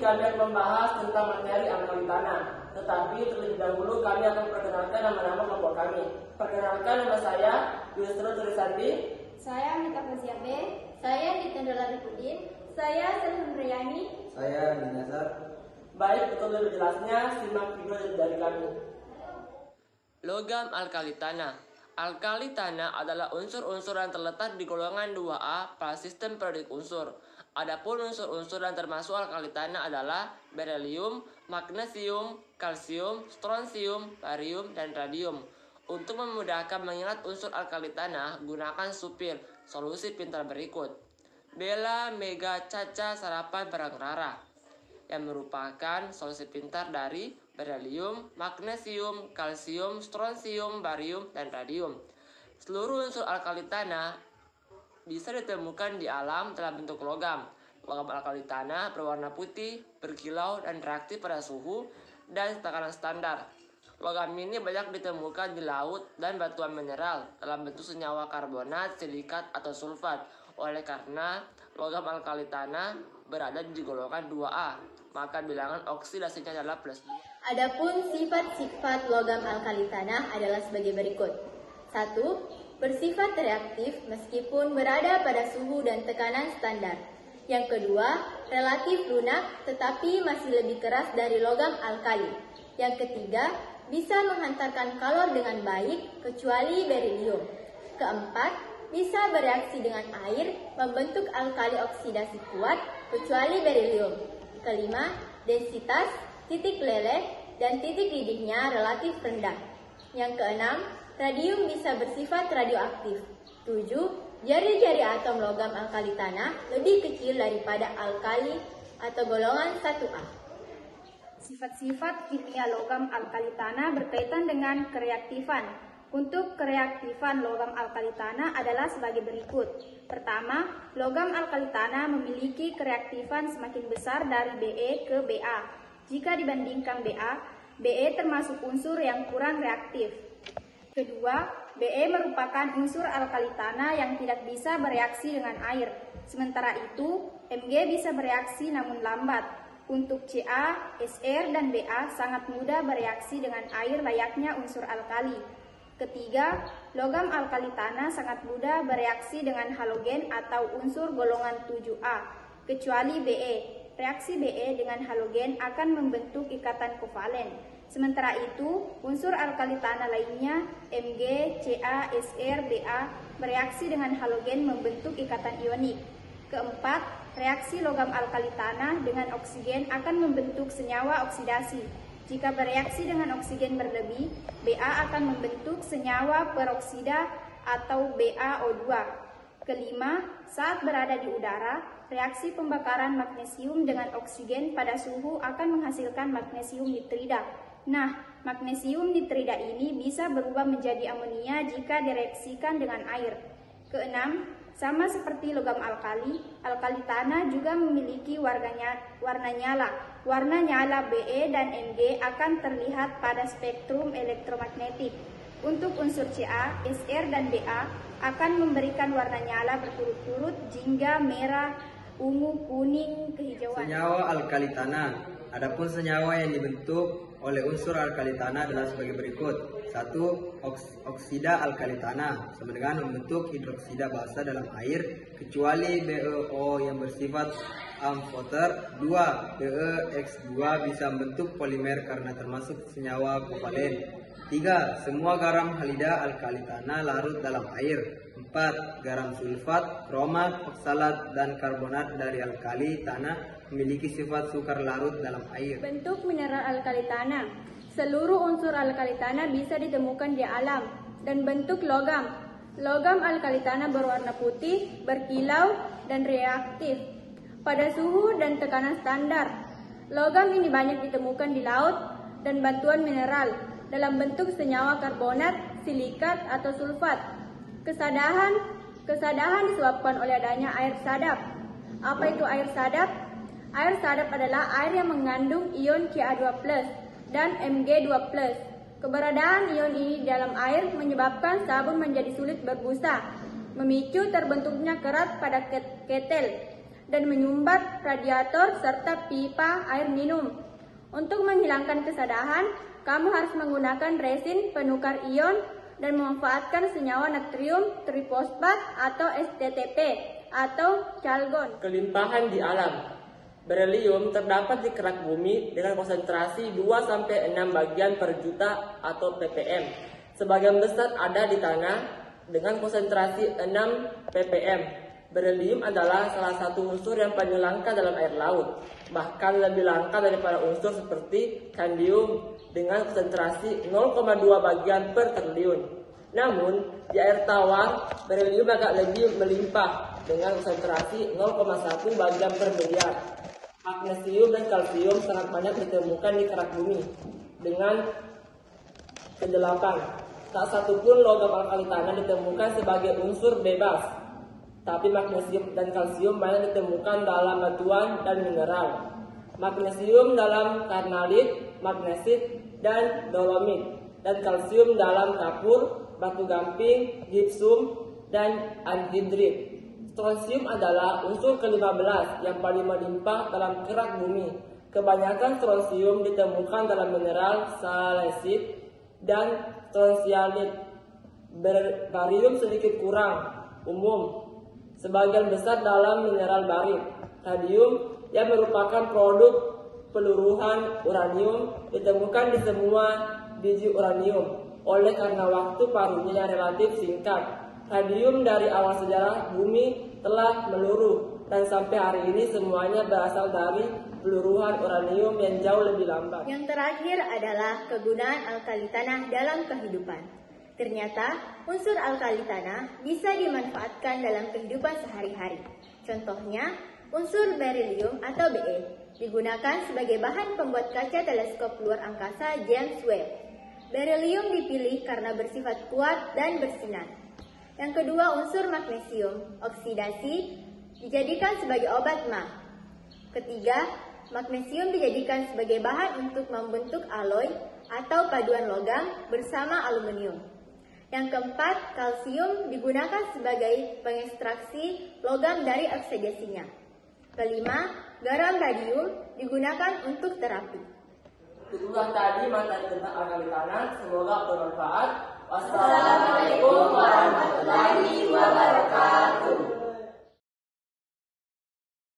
kami akan membahas tentang materi alkali tanah. Tetapi terlebih dahulu kami akan perkenalkan nama-nama kelompok kami. Perkenalkan, nama saya Yusro Tulisanti. Saya Mita Fasiabe. Saya Nitendra Larifudin. Saya Selhun Rayani. Saya Dinasar. Baik, untuk lebih jelasnya simak video dari kami. Logam alkali tanah. Alkali tanah adalah unsur-unsur yang terletak di golongan 2A pada sistem periodik unsur. Adapun unsur-unsur yang termasuk alkali tanah adalah berelium, magnesium, kalsium, strontium, barium, dan radium. Untuk memudahkan mengingat unsur alkali tanah, gunakan supir solusi pintar berikut. Bela, Mega, Caca, Sarapan, Barang Rara, yang merupakan solusi pintar dari berelium, magnesium, kalsium, strontium, barium, dan radium. Seluruh unsur alkali tanah bisa ditemukan di alam dalam bentuk logam. Logam alkali tanah berwarna putih, berkilau, dan reaktif pada suhu dan tekanan standar. Logam ini banyak ditemukan di laut dan batuan mineral dalam bentuk senyawa karbonat, silikat, atau sulfat. Oleh karena logam alkali tanah berada di golongan 2A, maka bilangan oksidasinya adalah +2. Adapun sifat-sifat logam alkali tanah adalah sebagai berikut. 1. Bersifat reaktif meskipun berada pada suhu dan tekanan standar. Yang kedua, relatif lunak tetapi masih lebih keras dari logam alkali. Yang ketiga, bisa menghantarkan kalor dengan baik kecuali berilium. Keempat, bisa bereaksi dengan air membentuk alkali oksidasi kuat kecuali berilium. Kelima, densitas, titik leleh, dan titik didihnya relatif rendah. Yang keenam, radium bisa bersifat radioaktif. 7. Jari-jari atom logam alkali tanah lebih kecil daripada alkali atau golongan 1A. Sifat-sifat kimia logam alkali tanah berkaitan dengan kereaktifan. Untuk kereaktifan logam alkali tanah adalah sebagai berikut. Pertama, logam alkali tanah memiliki kereaktifan semakin besar dari Be ke Ba. Jika dibandingkan Ba, Be termasuk unsur yang kurang reaktif. Kedua, Be merupakan unsur alkali tanah yang tidak bisa bereaksi dengan air. Sementara itu, Mg bisa bereaksi namun lambat. Untuk Ca, Sr, dan Ba sangat mudah bereaksi dengan air layaknya unsur alkali. Ketiga, logam alkali tanah sangat mudah bereaksi dengan halogen atau unsur golongan 7A, kecuali Be. Reaksi Be dengan halogen akan membentuk ikatan kovalen. Sementara itu, unsur alkali tanah lainnya, Mg, Ca, Sr, Ba, bereaksi dengan halogen membentuk ikatan ionik. Keempat, reaksi logam alkali tanah dengan oksigen akan membentuk senyawa oksidasi. Jika bereaksi dengan oksigen berlebih, Ba akan membentuk senyawa peroksida atau BaO2. Kelima, saat berada di udara, reaksi pembakaran magnesium dengan oksigen pada suhu akan menghasilkan magnesium nitrida. Nah, magnesium nitrida ini bisa berubah menjadi amonia jika direaksikan dengan air. Keenam, sama seperti logam alkali, alkali tanah juga memiliki warna nyala. Warna nyala Be dan Mg akan terlihat pada spektrum elektromagnetik. Untuk unsur Ca, Sr, dan Ba akan memberikan warna nyala berturut-turut jingga merah, ungu, kuning, kehijauan. Senyawa alkali tanah. Adapun senyawa yang dibentuk oleh unsur alkali tanah adalah sebagai berikut. 1. Oksida alkali tanah sama dengan membentuk hidroksida basa dalam air kecuali BeO yang bersifat amfoter. 2. BeX2 bisa membentuk polimer karena termasuk senyawa kovalen. 3. Semua garam halida alkali tanah larut dalam air. 4. Garam sulfat, kromat, oksalat, dan karbonat dari alkali tanah memiliki sifat sukar larut dalam air. Bentuk mineral alkali tanah. Seluruh unsur alkali tanah bisa ditemukan di alam. Dan bentuk logam. Logam alkali tanah berwarna putih, berkilau, dan reaktif pada suhu dan tekanan standar. Logam ini banyak ditemukan di laut dan batuan mineral dalam bentuk senyawa karbonat, silikat, atau sulfat. Kesadahan disebabkan oleh adanya air sadap. Apa itu air sadap? Air sadap adalah air yang mengandung ion Ca2+ dan Mg2+. Keberadaan ion ini dalam air menyebabkan sabun menjadi sulit berbusa, memicu terbentuknya kerat pada ketel. dan menyumbat radiator serta pipa air minum. Untuk menghilangkan kesadaran, kamu harus menggunakan resin penukar ion dan memanfaatkan senyawa natrium trifosfat atau STTP atau calgon. Kelimpahan di alam. Berelium terdapat di kerak bumi dengan konsentrasi 2-6 bagian per juta atau ppm. Sebagian besar ada di tanah dengan konsentrasi 6 ppm. Berelium adalah salah satu unsur yang paling langka dalam air laut, bahkan lebih langka daripada unsur seperti kandium dengan konsentrasi 0,2 bagian per triliun. Namun, di air tawar, berelium agak lebih melimpah dengan konsentrasi 0,1 bagian per miliar. Magnesium dan kalsium sangat banyak ditemukan di kerak bumi dengan ke-8. Tak satupun logam alkali tanah ditemukan sebagai unsur bebas. Tapi magnesium dan kalsium banyak ditemukan dalam batuan dan mineral. Magnesium dalam karnalit, magnesit, dan dolomit. Dan kalsium dalam kapur, batu gamping, gipsum, dan anhidrit. Strontium adalah unsur ke-15 yang paling melimpah dalam kerak bumi. Kebanyakan strontium ditemukan dalam mineral salesit dan strontialit. Barium sedikit kurang umum. Sebagian besar dalam mineral barit. Radium yang merupakan produk peluruhan uranium ditemukan di semua biji uranium. Oleh karena waktu paruhnya yang relatif singkat, radium dari awal sejarah bumi telah meluruh dan sampai hari ini semuanya berasal dari peluruhan uranium yang jauh lebih lambat. Yang terakhir adalah kegunaan alkali tanah dalam kehidupan. Ternyata, unsur alkali tanah bisa dimanfaatkan dalam kehidupan sehari-hari. Contohnya, unsur beryllium atau Be digunakan sebagai bahan pembuat kaca teleskop luar angkasa James Webb. Beryllium dipilih karena bersifat kuat dan bersinar. Yang kedua, unsur magnesium, oksidasi, dijadikan sebagai obat mah. Ketiga, magnesium dijadikan sebagai bahan untuk membentuk alloy atau paduan logam bersama aluminium. Yang keempat, kalsium digunakan sebagai pengekstraksi logam dari oksidasinya. Kelima, garam radium digunakan untuk terapi. Itulah tadi materi tentang alkali tanah. Semoga bermanfaat. Wassalamualaikum warahmatullahi wabarakatuh.